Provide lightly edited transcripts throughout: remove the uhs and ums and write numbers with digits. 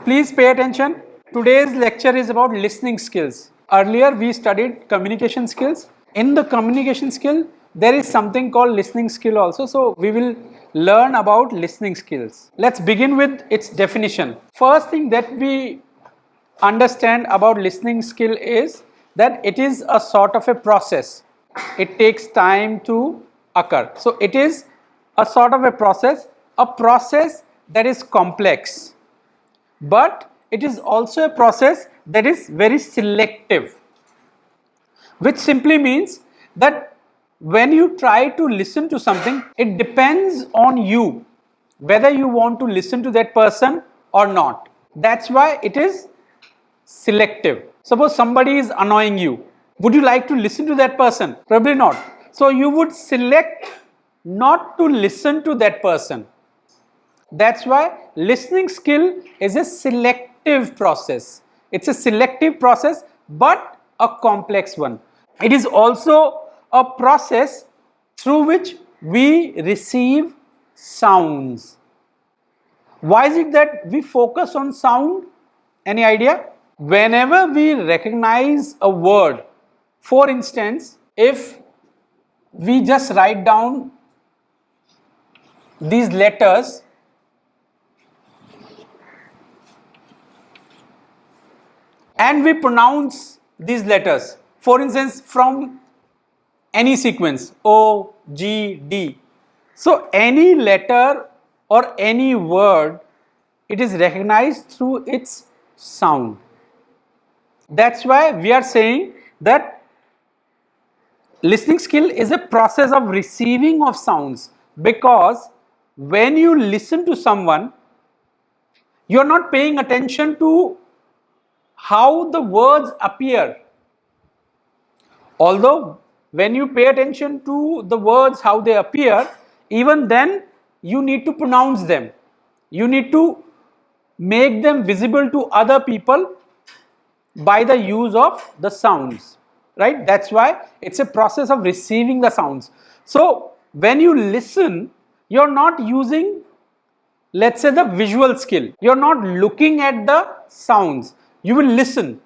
Please pay attention. Today's lecture is about listening skills. Earlier we studied communication skills. In the communication skill, there is something called listening skill also. So we will learn about listening skills. Let's begin with its definition. First thing that we understand about listening skill is that it is a sort of a process. It takes time to occur. So it is a sort of a process that is complex, but it is also a process that is very selective, which simply means that when you try to listen to something, it depends on you whether you want to listen to that person or not. That's why it is selective. Suppose somebody is annoying you. Would you like to listen to that person? Probably not. So you would select not to listen to that person. That's why listening skill is a selective process. It's a selective process, but a complex one. It is also a process through which we receive sounds. Why is it that we focus on sound? Any idea? Whenever we recognize a word, for instance, if we just write down these letters, and we pronounce these letters, for instance, from any sequence, O, G, D. So any letter or any word, it is recognized through its sound. That's why we are saying that listening skill is a process of receiving of sounds, because when you listen to someone, you are not paying attention to how the words appear. Although when you pay attention to the words, how they appear, even then you need to pronounce them. You need to make them visible to other people by the use of the sounds, right? That's why it's a process of receiving the sounds. So when you listen, you're not using, let's say, the visual skill. You're not looking at the sounds. You will listen.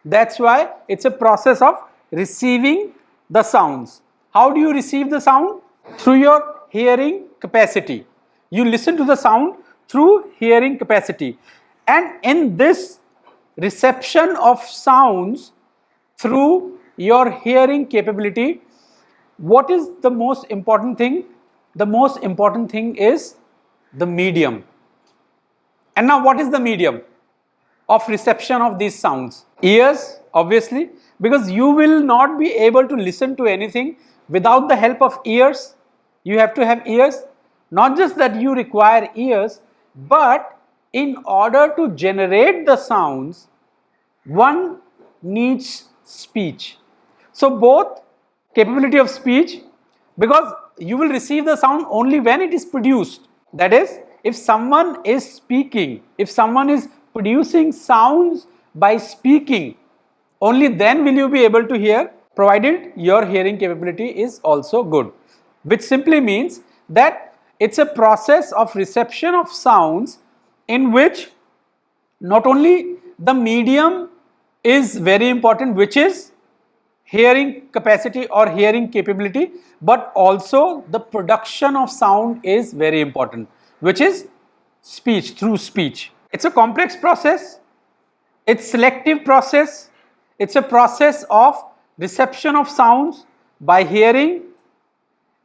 That's why it's a process of receiving the sounds. How do you receive the sound? Through your hearing capacity. You listen to the sound through hearing capacity. And in this reception of sounds through your hearing capability, what is the most important thing? The most important thing is the medium. And now what is the medium of reception of these sounds? Ears, obviously, because you will not be able to listen to anything without the help of ears. You have to have ears. Not just that you require ears, but in order to generate the sounds, one needs speech. So both capability of speech, because you will receive the sound only when it is produced. That is, if someone is speaking, if someone is producing sounds by speaking, only then will you be able to hear, provided your hearing capability is also good. Which simply means that it's a process of reception of sounds in which not only the medium is very important, which is hearing capacity or hearing capability, but also the production of sound is very important, which is speech, through speech. It's a complex process. It's selective process. It's a process of reception of sounds by hearing,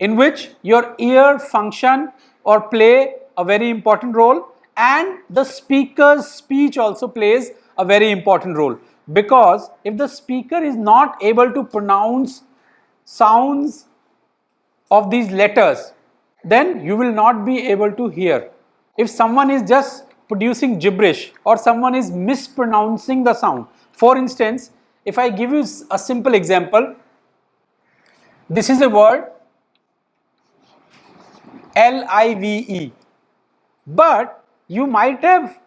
in which your ear function or play a very important role, and the speaker's speech also plays a very important role, because if the speaker is not able to pronounce sounds of these letters, then you will not be able to hear. If someone is just producing gibberish or someone is mispronouncing the sound, for instance, if I give you a simple example, this is a word L-I-V-E, but you might have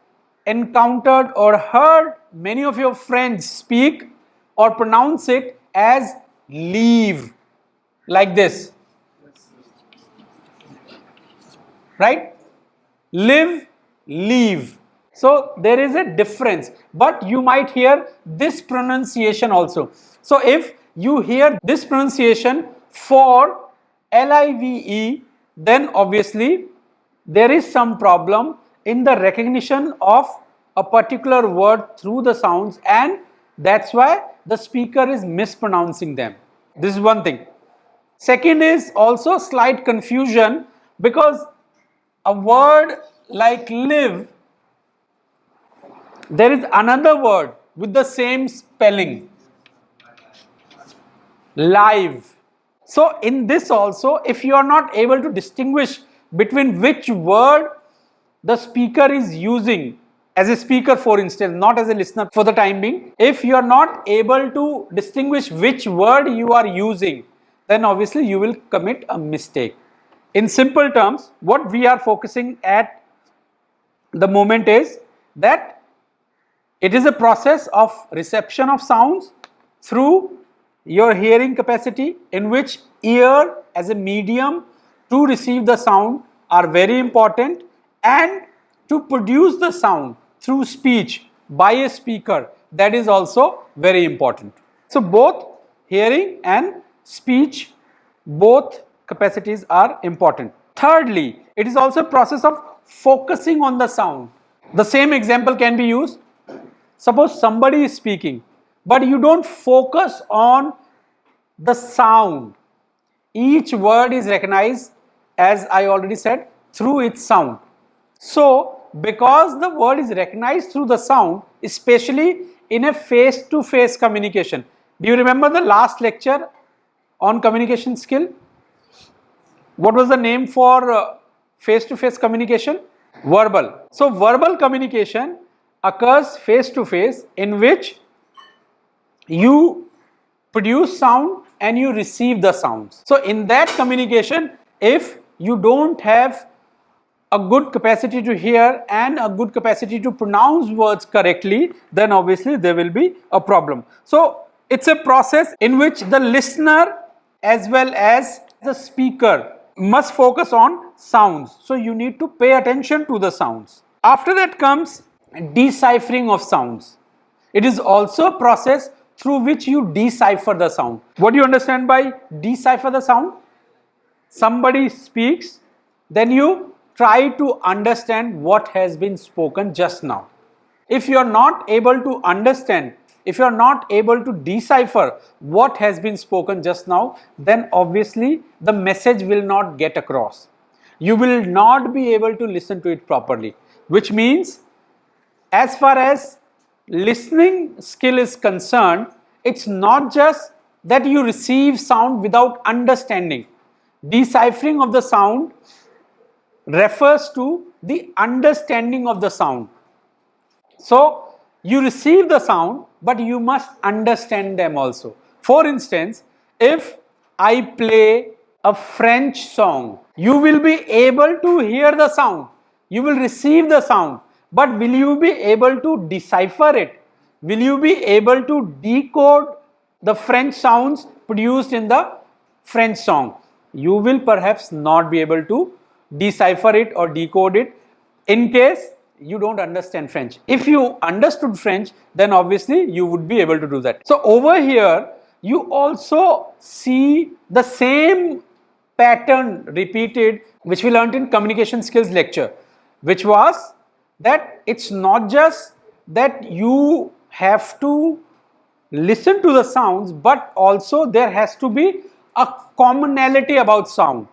encountered or heard many of your friends speak or pronounce it as leave, like this, right? Live, leave. So there is a difference, but you might hear this pronunciation also. So if you hear this pronunciation for live, then obviously there is some problem in the recognition of a particular word through the sounds, and that's why the speaker is mispronouncing them. This is one thing. Second is also slight confusion, because a word like live, there is another word with the same spelling, live. So in this also, if you are not able to distinguish between which word the speaker is using, as a speaker for instance, not as a listener for the time being, if you are not able to distinguish which word you are using, then obviously you will commit a mistake. In simple terms, what we are focusing at the moment is that it is a process of reception of sounds through your hearing capacity, in which ear as a medium to receive the sound are very important, and to produce the sound through speech by a speaker, that is also very important. So both hearing and speech, both capacities are important. Thirdly, it is also a process of focusing on the sound. The same example can be used. Suppose somebody is speaking, but you don't focus on the sound. Each word is recognized, as I already said, through its sound. So, because the word is recognized through the sound, especially in a face-to-face communication. Do you remember the last lecture on communication skill? What was the name for face-to-face communication? Verbal. So, verbal communication occurs face-to-face, in which you produce sound and you receive the sounds. So in that communication, if you don't have a good capacity to hear and a good capacity to pronounce words correctly, then obviously there will be a problem. So it's a process in which the listener as well as the speaker must focus on sounds. So you need to pay attention to the sounds. After that comes deciphering of sounds. It is also a process through which you decipher the sound. What do you understand by decipher the sound? Somebody speaks, then you try to understand what has been spoken just now. If you are not able to understand, if you are not able to decipher what has been spoken just now, then obviously the message will not get across. You will not be able to listen to it properly, which means as far as listening skill is concerned, it's not just that you receive sound without understanding. Deciphering of the sound refers to the understanding of the sound. So you receive the sound, but you must understand them also. For instance, if I play a French song, you will be able to hear the sound, you will receive the sound, but will you be able to decipher it? Will you be able to decode the French sounds produced in the French song? You will perhaps not be able to decipher it or decode it in case you don't understand French. If you understood French, then obviously you would be able to do that. So over here, you also see the same pattern repeated, which we learned in communication skills lecture, which was that it's not just that you have to listen to the sounds, but also there has to be a commonality about sound,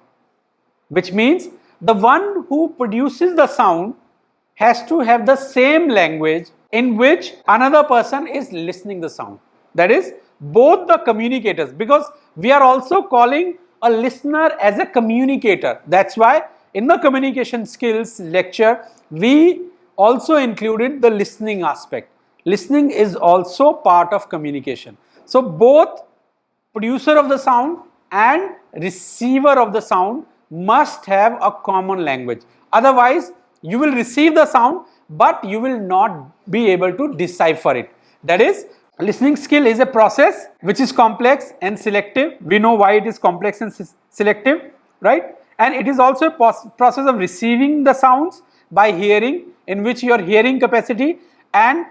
which means the one who produces the sound has to have the same language in which another person is listening the sound. That is, both the communicators, because we are also calling a listener as a communicator. That's why in the communication skills lecture, we also included the listening aspect. Listening is also part of communication. So both producer of the sound and receiver of the sound must have a common language. Otherwise, you will receive the sound, but you will not be able to decipher it. That is, listening skill is a process which is complex and selective. We know why it is complex and selective, right? And it is also a process of receiving the sounds by hearing in which your hearing capacity and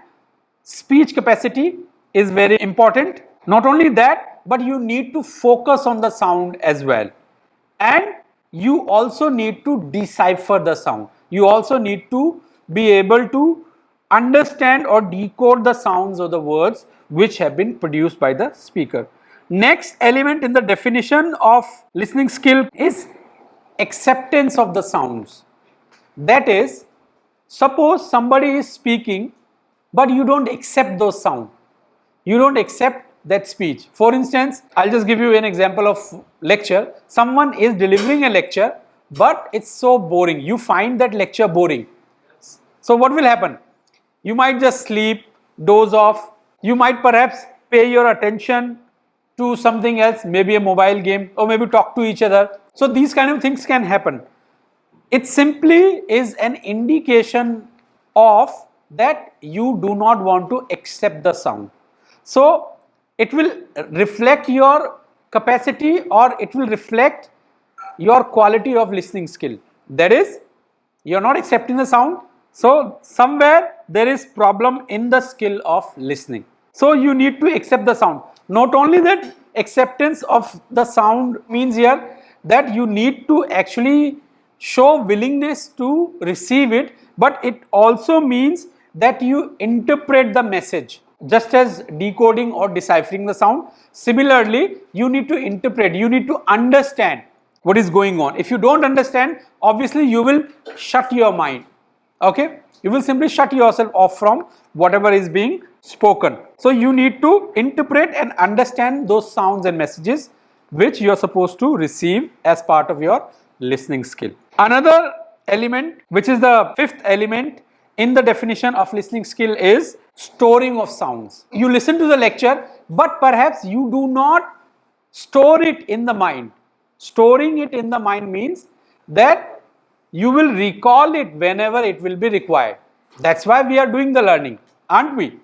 speech capacity is very important. Not only that, but you need to focus on the sound as well. And you also need to decipher the sound. You also need to be able to understand or decode the sounds of the words which have been produced by the speaker. Next element in the definition of listening skill is acceptance of the sounds. That is, suppose somebody is speaking but you don't accept those sounds. You don't accept that speech. For instance, I'll just give you an example of lecture. Someone is delivering a lecture but it's so boring. You find that lecture boring. So what will happen? You might just sleep, doze off. You might perhaps pay your attention to something else, maybe a mobile game, or maybe talk to each other. So these kind of things can happen. It simply is an indication of that you do not want to accept the sound. So it will reflect your capacity, or it will reflect your quality of listening skill. That is, you are not accepting the sound. So somewhere there is problem in the skill of listening. So you need to accept the sound. Not only that, acceptance of the sound means here that you need to actually show willingness to receive it, but it also means that you interpret the message. Just as decoding or deciphering the sound, similarly you need to interpret, you need to understand what is going on. If you don't understand, obviously you will shut your mind. Okay, you will simply shut yourself off from whatever is being spoken. So you need to interpret and understand those sounds and messages which you are supposed to receive as part of your listening skill. Another element, which is the fifth element in the definition of listening skill, is storing of sounds. You listen to the lecture, but perhaps you do not store it in the mind. Storing it in the mind means that you will recall it whenever it will be required. That's why we are doing the learning, aren't we?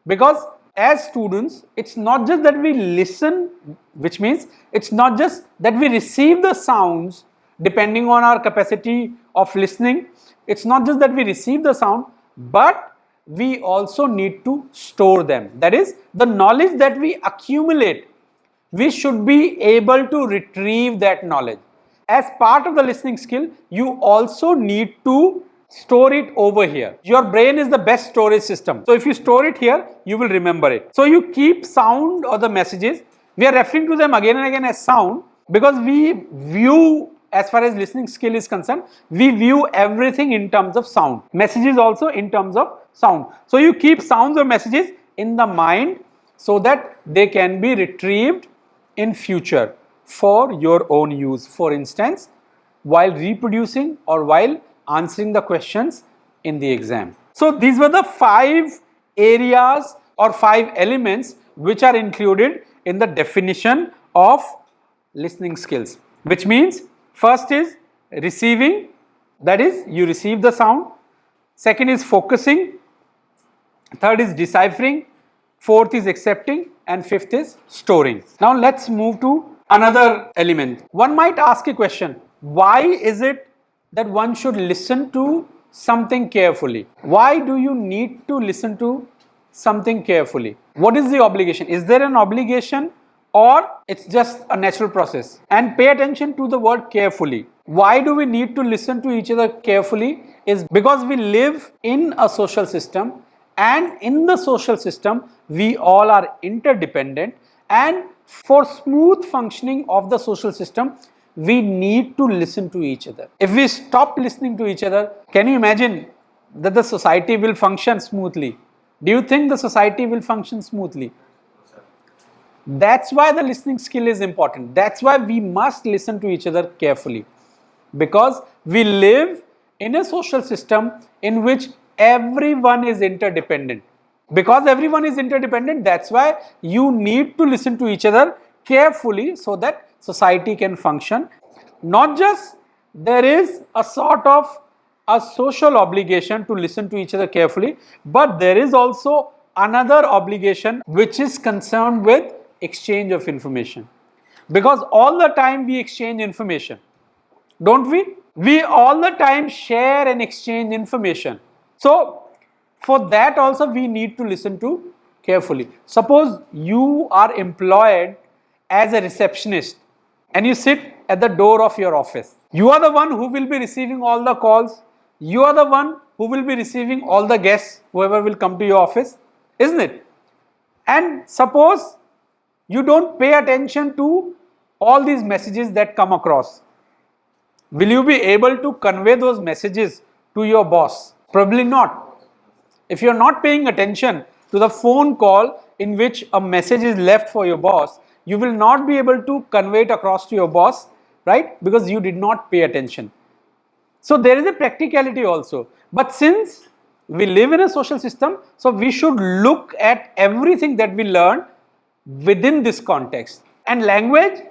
Because as students, it's not just that we listen, which means it's not just that we receive the sounds depending on our capacity of listening. It's not just that we receive the sound, but we also need to store them. That is, the knowledge that we accumulate, we should be able to retrieve that knowledge. As part of the listening skill, you also need to store it over here. Your brain is the best storage system. So if you store it here, you will remember it. So you keep sound or the messages. We are referring to them again and again as sound because we view, as far as listening skill is concerned, we view everything in terms of sound. Messages also in terms of sound. So you keep sounds or messages in the mind so that they can be retrieved in future for your own use. For instance, while reproducing or while answering the questions in the exam. So these were the 5 areas or 5 elements which are included in the definition of listening skills, which means first is receiving, that is you receive the sound. Second is focusing. Third is deciphering. Fourth is accepting, and fifth is storing. Now let's move to another element. One might ask a question, why is it that one should listen to something carefully? Why do you need to listen to something carefully? What is the obligation? Is there an obligation or it's just a natural process? And pay attention to the word carefully. Why do we need to listen to each other carefully? Is because we live in a social system, and in the social system we all are interdependent, and for smooth functioning of the social system we need to listen to each other. If we stop listening to each other, can you imagine that the society will function smoothly? Do you think the society will function smoothly? That's why the listening skill is important. That's why we must listen to each other carefully, because we live in a social system in which everyone is interdependent. Because everyone is interdependent, that's why you need to listen to each other carefully so that society can function. Not just there is a sort of a social obligation to listen to each other carefully, but there is also another obligation which is concerned with exchange of information. Because all the time we exchange information, don't we? We all the time share and exchange information. So for that also we need to listen to carefully. Suppose you are employed as a receptionist and you sit at the door of your office. You are the one who will be receiving all the calls. You are the one who will be receiving all the guests, whoever will come to your office, isn't it? And suppose you don't pay attention to all these messages that come across. Will you be able to convey those messages to your boss? Probably not. If you're not paying attention to the phone call in which a message is left for your boss, you will not be able to convey it across to your boss, right? Because you did not pay attention. So there is a practicality also. But since we live in a social system, so we should look at everything that we learn within this context. And language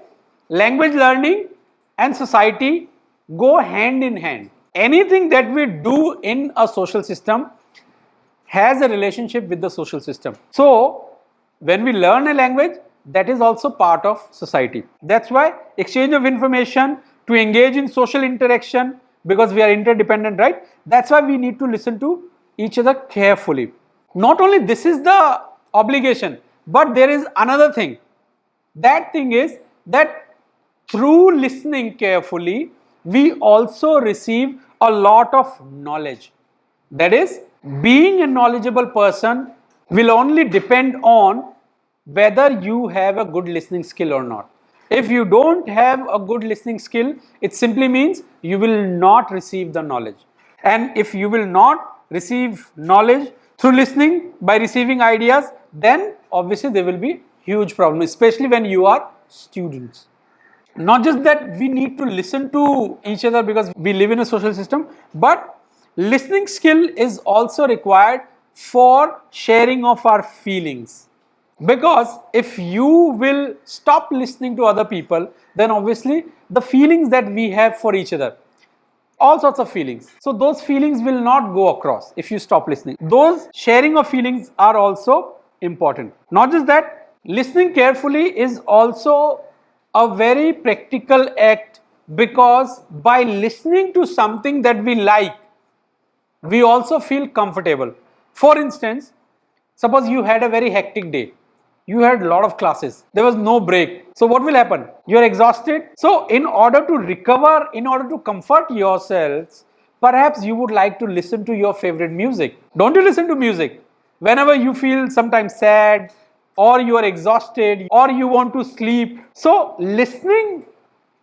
learning and society go hand in hand. Anything that we do in a social system has a relationship with the social system. So when we learn a language, that is also part of society. That's why exchange of information, to engage in social interaction, because we are interdependent, right? That's why we need to listen to each other carefully. Not only this is the obligation, but there is another thing. That thing is that through listening carefully, we also receive a lot of knowledge. That is, being a knowledgeable person will only depend on whether you have a good listening skill or not. If you don't have a good listening skill, it simply means you will not receive the knowledge. And if you will not receive knowledge through listening by receiving ideas, then obviously there will be huge problems, especially when you are students. Not just that we need to listen to each other because we live in a social system, but listening skill is also required for sharing of our feelings. Because if you will stop listening to other people, then obviously the feelings that we have for each other, all sorts of feelings, so those feelings will not go across if you stop listening. Those sharing of feelings are also important. Not just that, listening carefully is also a very practical act, because by listening to something that we like, we also feel comfortable. For instance, suppose you had a very hectic day. You had a lot of classes. There was no break. So what will happen? You are exhausted. So in order to recover, in order to comfort yourselves, perhaps you would like to listen to your favorite music. Don't you listen to music? Whenever you feel sometimes sad, or you are exhausted, or you want to sleep. So listening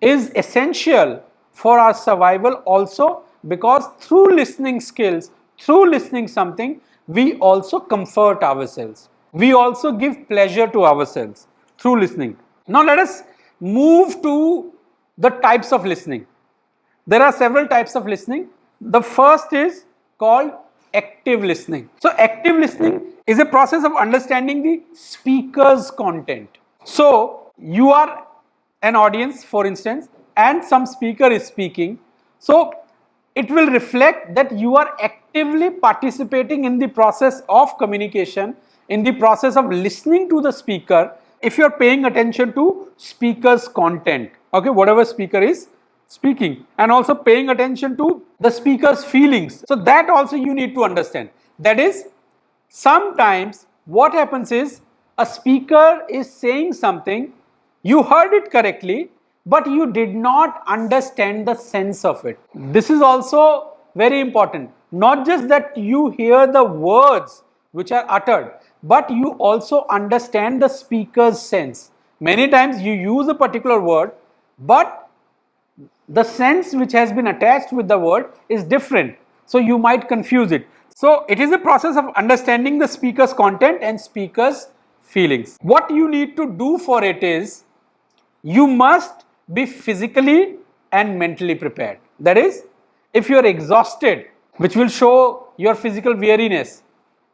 is essential for our survival also, because through listening skills, through listening something, we also comfort ourselves. We also give pleasure to ourselves through listening. Now let us move to the types of listening. There are several types of listening. The first is called active listening. So active listening is a process of understanding the speaker's content. So you are an audience, for instance, and some speaker is speaking. So it will reflect that you are actively participating in the process of communication, in the process of listening to the speaker. If you are paying attention to speaker's content, okay, whatever speaker is speaking, and also paying attention to the speaker's feelings. So that also you need to understand. That is, sometimes what happens is a speaker is saying something, you heard it correctly, but you did not understand the sense of it. This is also very important. Not just that you hear the words which are uttered, but you also understand the speaker's sense. Many times you use a particular word, but the sense which has been attached with the word is different. So you might confuse it. So it is a process of understanding the speaker's content and speaker's feelings. What you need to do for it is, you must be physically and mentally prepared. That is, if you are exhausted, which will show your physical weariness,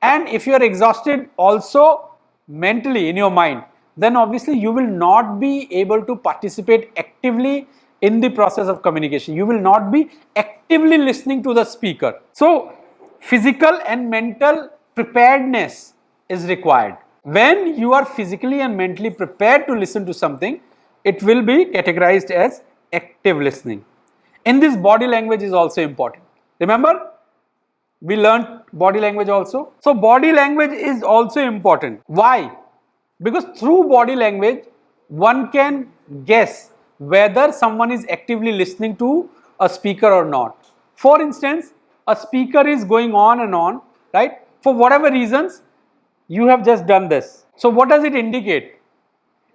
and if you are exhausted also mentally in your mind, then obviously you will not be able to participate actively in the process of communication. You will not be actively listening to the speaker. So physical and mental preparedness is required. When you are physically and mentally prepared to listen to something, it will be categorized as active listening. In this, body language is also important. Remember, We learned body language also. So body language is also important. Why? Because through body language, one can guess whether someone is actively listening to a speaker or not. For instance, a speaker is going on and on, right? For whatever reasons, you have just done this. So what does it indicate?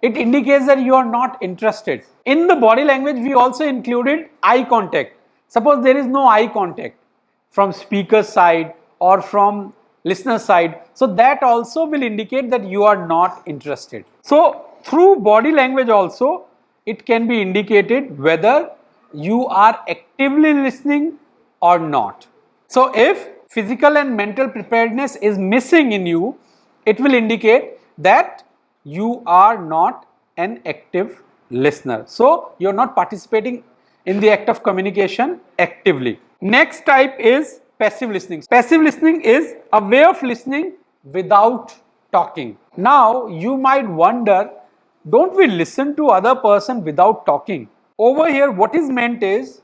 It indicates that you are not interested. In the body language, we also included eye contact. Suppose there is no eye contact from speaker's side or from listener's side. So that also will indicate that you are not interested. So through body language also, it can be indicated whether you are actively listening or not. So if physical and mental preparedness is missing in you, it will indicate that you are not an active listener. So you are not participating in the act of communication actively. Next type is passive listening. Passive listening is a way of listening without talking. Now you might wonder, don't we listen to other person without talking? Over here what is meant is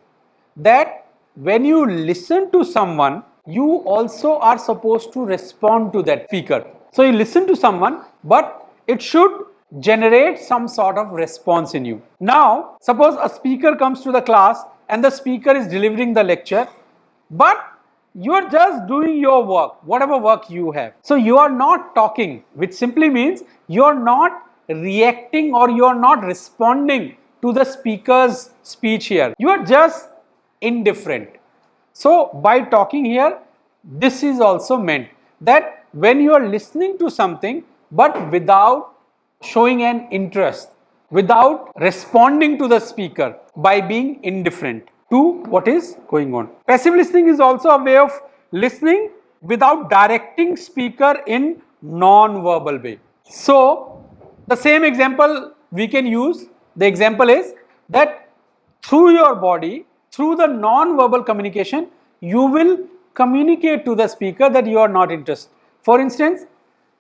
that when you listen to someone, you also are supposed to respond to that speaker. So you listen to someone, but it should generate some sort of response in you. Now, suppose a speaker comes to the class and the speaker is delivering the lecture, but you are just doing your work, whatever work you have. So you are not talking, which simply means you are not reacting or you are not responding to the speaker's speech here. You are just indifferent. So by talking here, this is also meant that when you are listening to something but without showing an interest, without responding to the speaker, by being indifferent to what is going on. Passive listening is also a way of listening without directing speaker in non-verbal way. So the same example we can use. The example is that through your body, through the non-verbal communication, you will communicate to the speaker that you are not interested. For instance,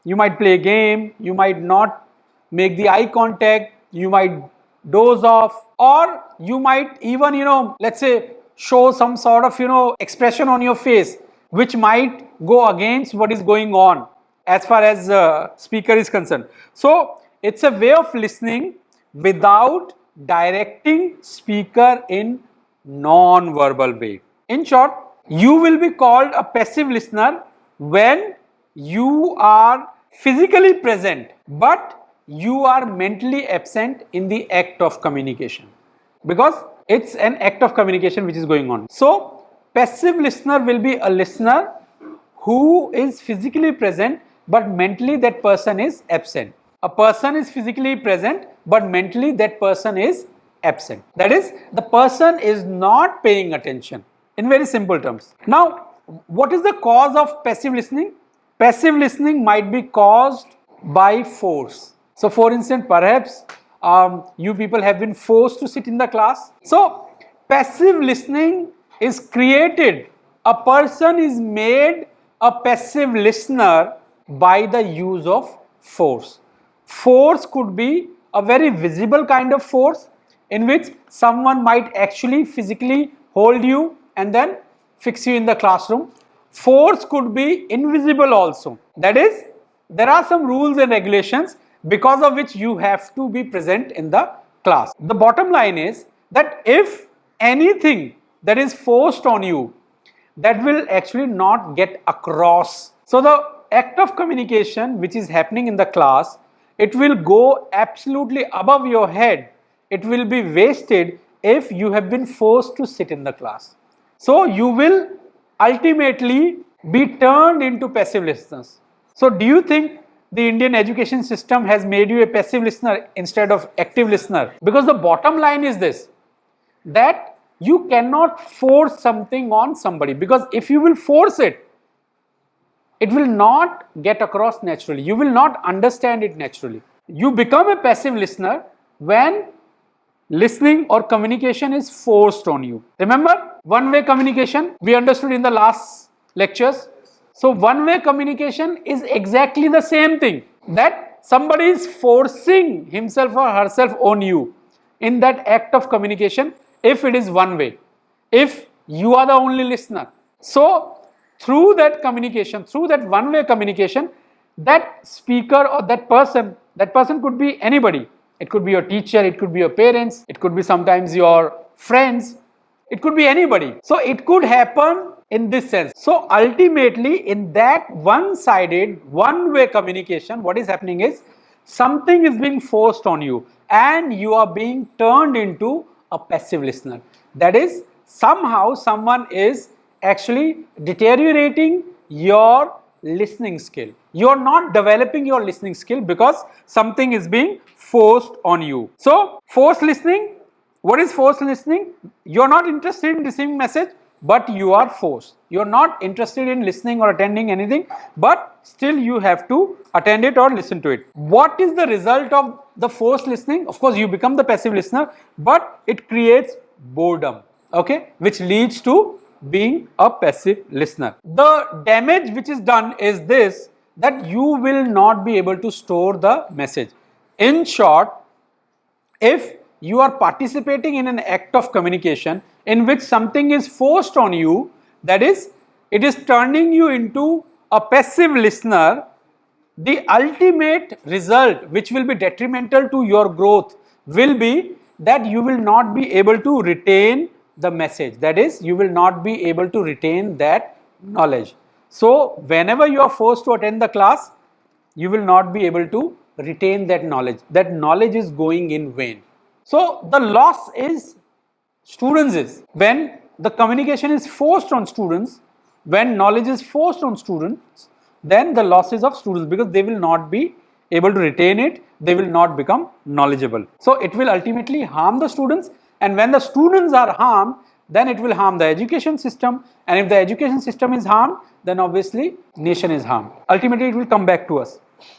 you might play a game, you might not make the eye contact, you might doze off, or you might even, let's say, show some sort of, expression on your face, which might go against what is going on as far as speaker is concerned. So it's a way of listening without directing speaker in non-verbal way. In short, you will be called a passive listener when you are physically present but you are mentally absent in the act of communication, because it's an act of communication which is going on. So passive listener will be a listener who is physically present but mentally that person is absent. A person is physically present but mentally that person is absent. That is, the person is not paying attention, in very simple terms. Now, what is the cause of passive listening? Passive listening might be caused by force. So for instance, perhaps you people have been forced to sit in the class. So passive listening is created. A person is made a passive listener by the use of force. Force could be a very visible kind of force in which someone might actually physically hold you and then fix you in the classroom. Force could be invisible also. That is, there are some rules and regulations because of which you have to be present in the class. The bottom line is that if anything that is forced on you, that will actually not get across. So the act of communication which is happening in the class, it will go absolutely above your head. It will be wasted if you have been forced to sit in the class. So you will ultimately be turned into passive listeners. So do you think the Indian education system has made you a passive listener instead of active listener? Because the bottom line is this, that you cannot force something on somebody, because if you will force it, it will not get across naturally. You will not understand it naturally. You become a passive listener when listening or communication is forced on you. Remember one-way communication we understood in the last lectures? So one-way communication is exactly the same thing, that somebody is forcing himself or herself on you in that act of communication if it is one way, if you are the only listener. So through that communication, through that one-way communication, that speaker or that person could be anybody. It could be your teacher, it could be your parents, it could be sometimes your friends, it could be anybody. So it could happen in this sense. So ultimately, in that one-sided, one-way communication, what is happening is something is being forced on you and you are being turned into a passive listener. That is, somehow someone is actually deteriorating your listening skill. You are not developing your listening skill because something is being forced on you. So forced listening, what is forced listening? You are not interested in receiving message, but you are forced. You are not interested in listening or attending anything, but still you have to attend it or listen to it. What is the result of the forced listening? Of course, you become the passive listener, but it creates boredom, okay, which leads to being a passive listener. The damage which is done is this, that you will not be able to store the message. In short, if you are participating in an act of communication in which something is forced on you, that is, it is turning you into a passive listener, the ultimate result which will be detrimental to your growth will be that you will not be able to retain the message. That is, you will not be able to retain that knowledge. So whenever you are forced to attend the class, you will not be able to retain that knowledge. That knowledge is going in vain. So the loss is students is when the communication is forced on students, when knowledge is forced on students, then the losses of students, because they will not be able to retain it, they will not become knowledgeable. So it will ultimately harm the students, and when the students are harmed, then it will harm the education system, and if the education system is harmed, then obviously nation is harmed. Ultimately it will come back to us.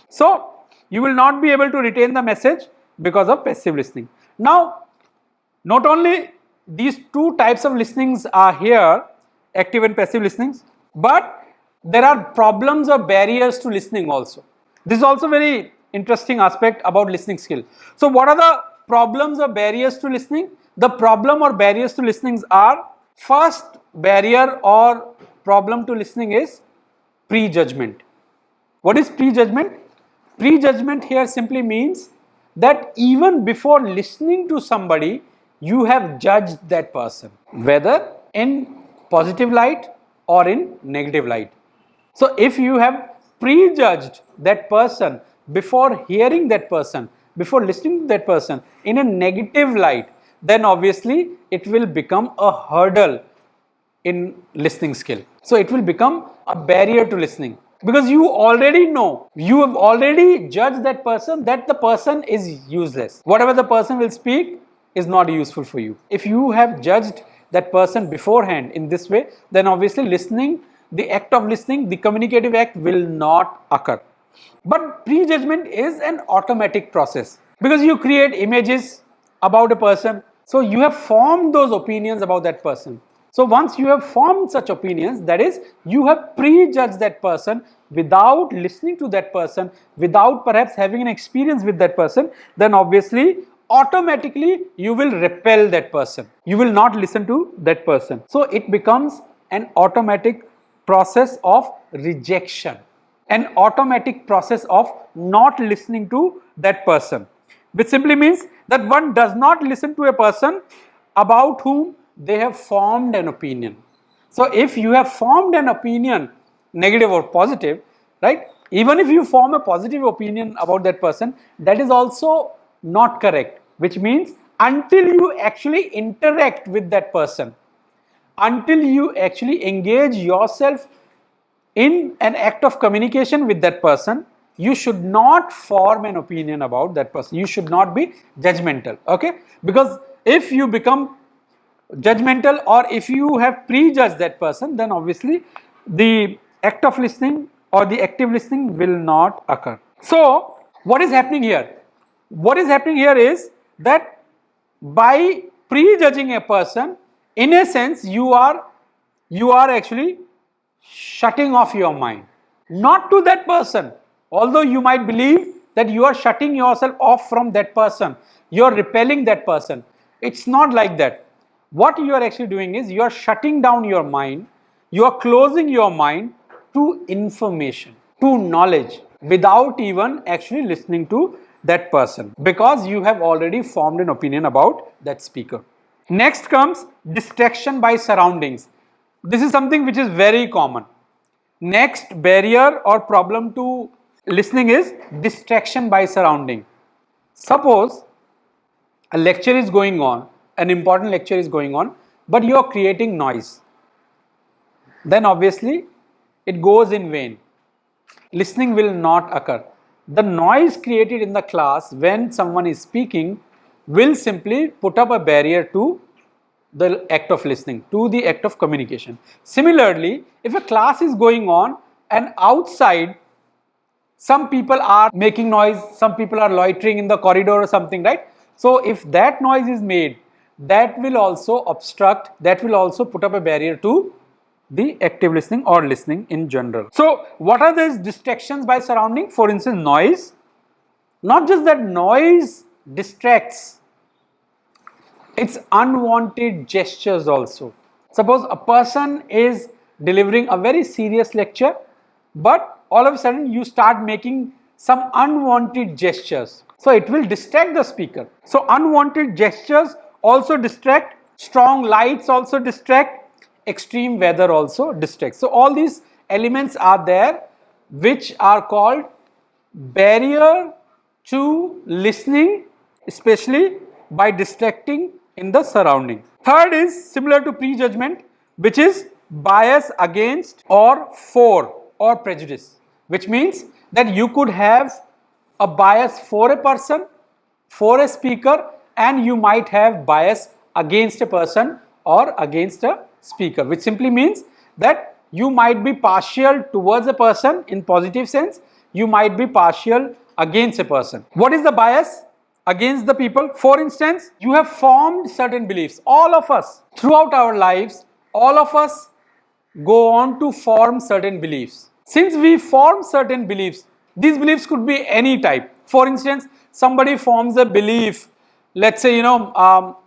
So you will not be able to retain the message because of passive listening. Now, not only these two types of listenings are here, active and passive listenings, but there are problems or barriers to listening also. This is also very interesting aspect about listening skill. So what are the problems or barriers to listening? The problem or barriers to listening are, first barrier or problem to listening is prejudgment. What is prejudgment? Prejudgment here simply means that even before listening to somebody, you have judged that person, whether in positive light or in negative light. So if you have prejudged that person before hearing that person, before listening to that person in a negative light, then obviously it will become a hurdle in listening skill. So it will become a barrier to listening, because you already know, you have already judged that the person is useless. Whatever the person will speak is not useful for you. If you have judged that person beforehand in this way, then obviously listening, the act of listening, the communicative act will not occur. But prejudgment is an automatic process, because you create images about a person, so you have formed those opinions about that person. So once you have formed such opinions, that is, you have prejudged that person without listening to that person, without perhaps having an experience with that person, then obviously automatically you will repel that person. You will not listen to that person. So it becomes an automatic process of rejection, an automatic process of not listening to that person, which simply means that one does not listen to a person about whom they have formed an opinion. So if you have formed an opinion, negative or positive, right, even if you form a positive opinion about that person, that is also not correct, which means until you actually interact with that person, until you actually engage yourself in an act of communication with that person, you should not form an opinion about that person. You should not be judgmental, okay? Because if you become judgmental, or if you have prejudged that person, then obviously the act of listening or the active listening will not occur. So what is happening here? What is happening here is that by prejudging a person, in a sense you are actually shutting off your mind, not to that person. Although you might believe that you are shutting yourself off from that person, you are repelling that person. It's not like that. What you are actually doing is you are shutting down your mind, You are closing your mind to information, to knowledge, without even actually listening to that person, because you have already formed an opinion about that speaker. Next comes distraction by surroundings. This is something which is very common. Next barrier or problem to listening is distraction by surrounding. Suppose a lecture is going on, an important lecture is going on, but you are creating noise. Then obviously it goes in vain. Listening will not occur. The noise created in the class when someone is speaking will simply put up a barrier to the act of listening, to the act of communication. Similarly, if a class is going on and outside some people are making noise, some people are loitering in the corridor or something, right? So if that noise is made, that will also obstruct, that will also put up a barrier to the active listening or listening in general. So what are these distractions by surrounding? For instance, noise. Not just that noise distracts, it's unwanted gestures also. Suppose a person is delivering a very serious lecture, but all of a sudden you start making some unwanted gestures. So it will distract the speaker. So unwanted gestures also distract, strong lights also distract, extreme weather also distracts. So all these elements are there which are called barrier to listening, especially by distracting in the surrounding. Third is similar to prejudgment, which is bias against or for or prejudice, which means that you could have a bias for a person, for a speaker, and you might have bias against a person or against a speaker, which simply means that you might be partial towards a person in positive sense, you might be partial against a person. What is the bias against the people? For instance, you have formed certain beliefs. All of us, throughout our lives, all of us go on to form certain beliefs. Since we form certain beliefs, these beliefs could be any type. For instance, somebody forms a belief, let's say,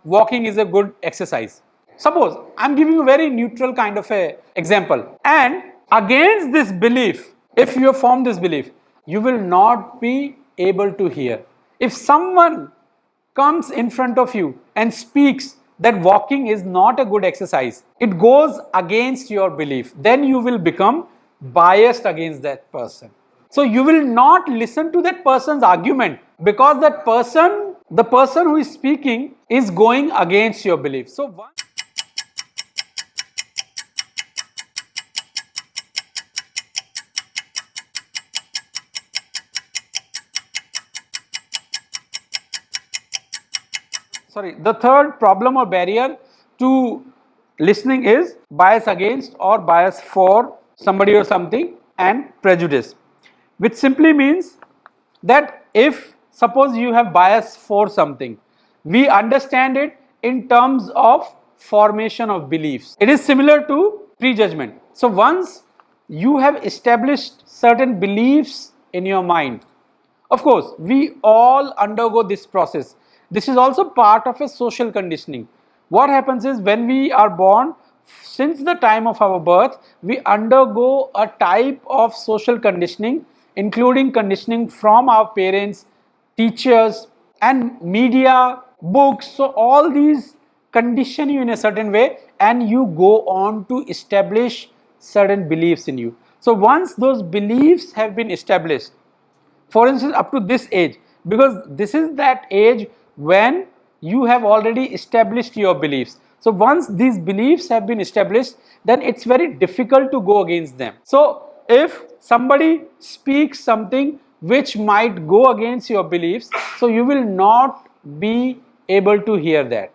walking is a good exercise. Suppose, I'm giving a very neutral kind of a example. And against this belief, if you have formed this belief, you will not be able to hear. If someone comes in front of you and speaks that walking is not a good exercise, it goes against your belief, then you will become biased against that person. So you will not listen to that person's argument because that person, the person who is speaking, is going against your belief. So the third problem or barrier to listening is bias against or bias for somebody or something and prejudice, which simply means that if suppose you have bias for something, we understand it in terms of formation of beliefs. It is similar to prejudgment. So once you have established certain beliefs in your mind, of course, we all undergo this process. This is also part of a social conditioning. What happens is when we are born, since the time of our birth, we undergo a type of social conditioning, including conditioning from our parents, teachers, and media, books. So all these condition you in a certain way, and you go on to establish certain beliefs in you. So once those beliefs have been established, for instance, up to this age, because this is that age when you have already established your beliefs. So once these beliefs have been established, then it's very difficult to go against them. So if somebody speaks something which might go against your beliefs, so you will not be able to hear that.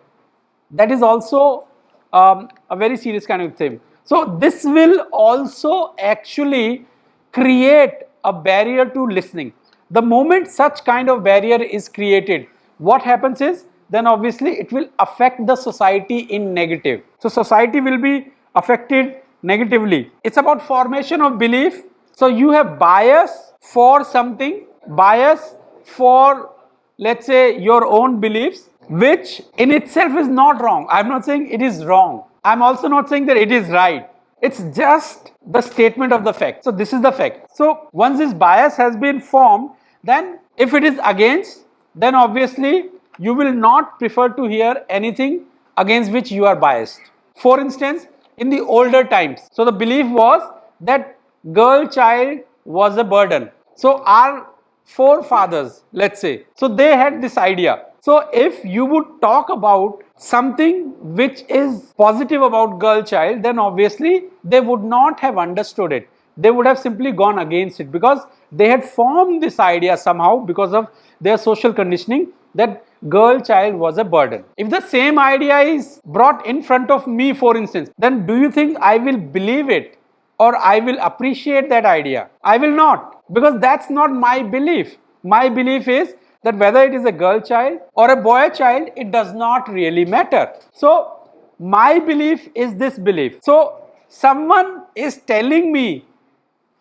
That is also a very serious kind of thing. So this will also actually create a barrier to listening. The moment such kind of barrier is created, what happens is, then obviously it will affect the society in negative. So society will be affected negatively. It's about formation of belief. So you have bias for something, bias for, let's say, your own beliefs, which in itself is not wrong. I'm not saying it is wrong. I'm also not saying that it is right. It's just the statement of the fact. So this is the fact. So once this bias has been formed, then if it is against, then obviously you will not prefer to hear anything against which you are biased. For instance, in the older times, so the belief was that girl child was a burden. So our forefathers, let's say, so they had this idea. So if you would talk about something which is positive about girl child, then obviously they would not have understood it. They would have simply gone against it, because they had formed this idea somehow because of their social conditioning that girl child was a burden. If the same idea is brought in front of me, for instance, then do you think I will believe it or I will appreciate that idea? I will not, because that's not my belief. My belief is that whether it is a girl child or a boy child, it does not really matter. So my belief is this belief. So someone is telling me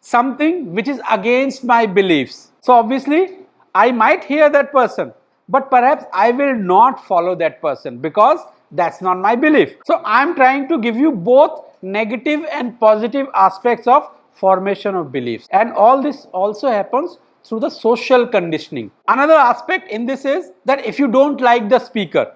something which is against my beliefs. So obviously I might hear that person, but perhaps I will not follow that person because that's not my belief. So I'm trying to give you both negative and positive aspects of formation of beliefs, and all this also happens through the social conditioning. Another aspect in this is that if you don't like the speaker,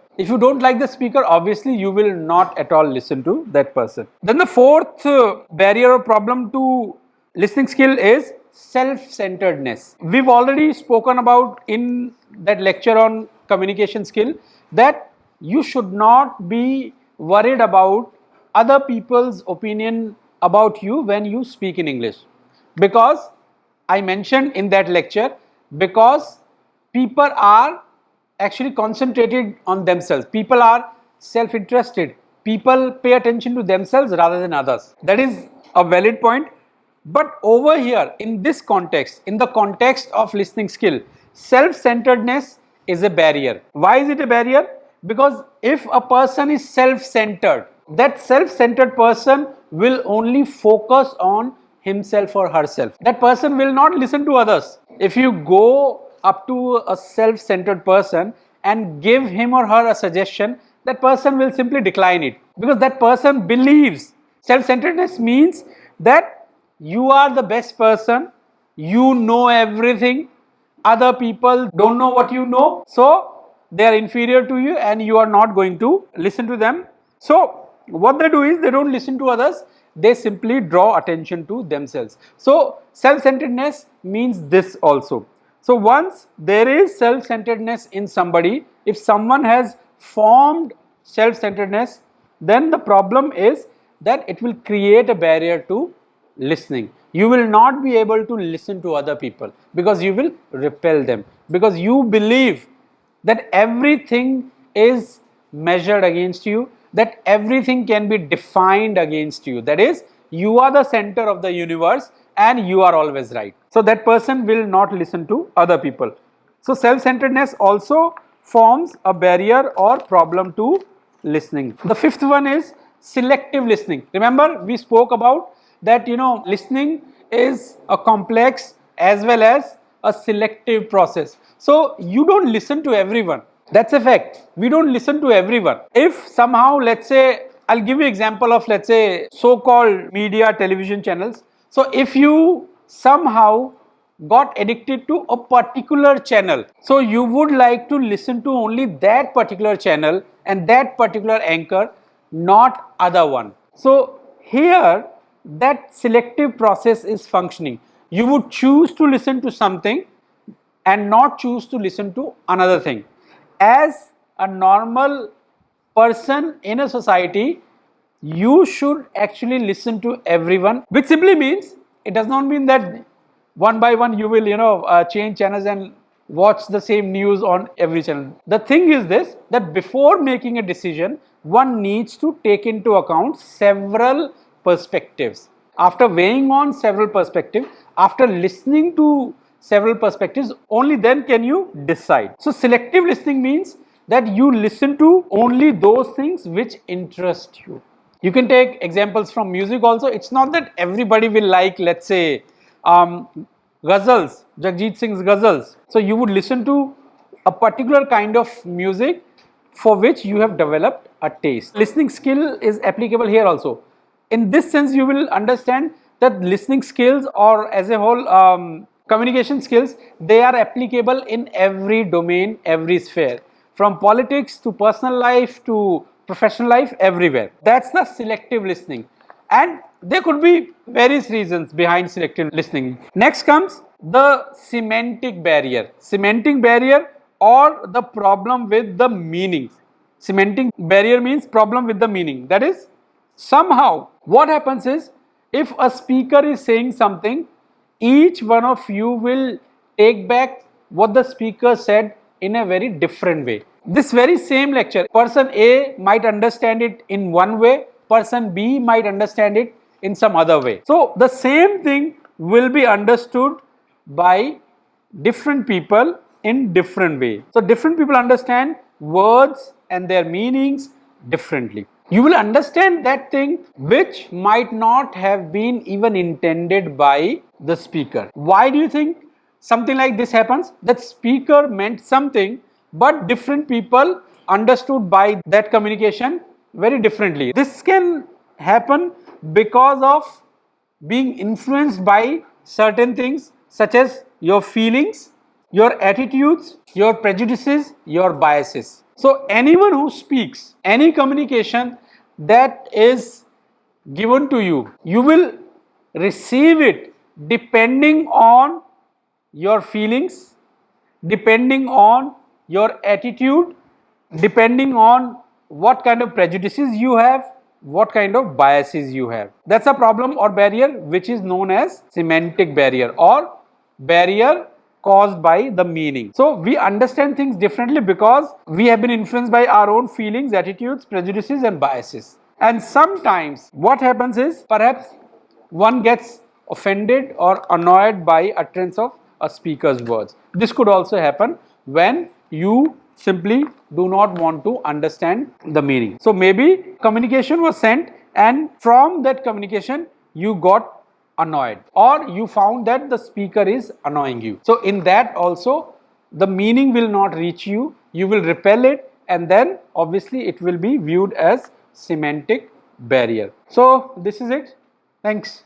obviously you will not at all listen to that person. Then the fourth barrier or problem to listening skill is self-centeredness. We've already spoken about in that lecture on communication skill that you should not be worried about other people's opinion about you when you speak in English, because I mentioned in that lecture, because people are actually concentrated on themselves. People are self-interested. People pay attention to themselves rather than others. That is a valid point. But over here, in this context, in the context of listening skill, self-centeredness is a barrier. Why is it a barrier? Because if a person is self-centered, that self-centered person will only focus on himself or herself. That person will not listen to others. If you go up to a self-centered person and give him or her a suggestion, that person will simply decline it, because that person believes. Self-centeredness means that you are the best person, you know everything, other people don't know what you know, so they are inferior to you and you are not going to listen to them. So what they do is they don't listen to others, they simply draw attention to themselves. So self-centeredness means this also. So once there is self-centeredness in somebody, if someone has formed self-centeredness, then the problem is that it will create a barrier to listening. You will not be able to listen to other people because you will repel them, because you believe that everything is measured against you, that everything can be defined against you. That is, you are the center of the universe and you are always right. So that person will not listen to other people. So self-centeredness also forms a barrier or problem to listening. The fifth one is selective listening. Remember, we spoke about that, listening is a complex as well as a selective process. So you don't listen to everyone. That's a fact. We don't listen to everyone. If somehow, let's say, I'll give you example of, let's say, so-called media television channels. So if you somehow got addicted to a particular channel, so you would like to listen to only that particular channel and that particular anchor, not other one. So here that selective process is functioning. You would choose to listen to something and not choose to listen to another thing. As a normal person in a society, you should actually listen to everyone, which simply means, it does not mean that one by one you will change channels and watch the same news on every channel. The thing is this, that before making a decision, one needs to take into account several perspectives. After weighing on several perspectives, after listening to several perspectives, only then can you decide. So selective listening means that you listen to only those things which interest you. You can take examples from music also. It's not that everybody will like, let's say, ghazals, Jagjit Singh's ghazals. So you would listen to a particular kind of music for which you have developed a taste. Listening skill is applicable here also. in this sense you will understand that listening skills, or as a whole communication skills, they are applicable in every domain, every sphere, from politics to personal life to professional life, everywhere. That's the selective listening, and there could be various reasons behind selective listening. Next comes the semantic barrier. Semantic barrier, or the problem with the meaning. Semantic barrier means problem with the meaning. That is, somehow what happens is, if a speaker is saying something, each one of you will take back what the speaker said in a very different way. This very same lecture, person A might understand it in one way, person B might understand it in some other way. So the same thing will be understood by different people in different way. So different people understand words and their meanings differently. You will understand that thing which might not have been even intended by the speaker. Why do you think something like this happens? That speaker meant something, but different people understood by that communication very differently. This can happen because of being influenced by certain things, such as your feelings, your attitudes, your prejudices, your biases. So anyone who speaks, any communication that is given to you, you will receive it depending on your feelings, depending on your attitude, depending on what kind of prejudices you have, what kind of biases you have. That's a problem or barrier which is known as semantic barrier, or barrier caused by the meaning. So we understand things differently because we have been influenced by our own feelings, attitudes, prejudices and biases. And sometimes what happens is, perhaps one gets offended or annoyed by utterance of a speaker's words. This could also happen when you simply do not want to understand the meaning. So maybe communication was sent, and from that communication you got annoyed, or you found that the speaker is annoying you. So in that also the meaning will not reach you, you will repel it, and then obviously it will be viewed as semantic barrier. So this is it. Thanks.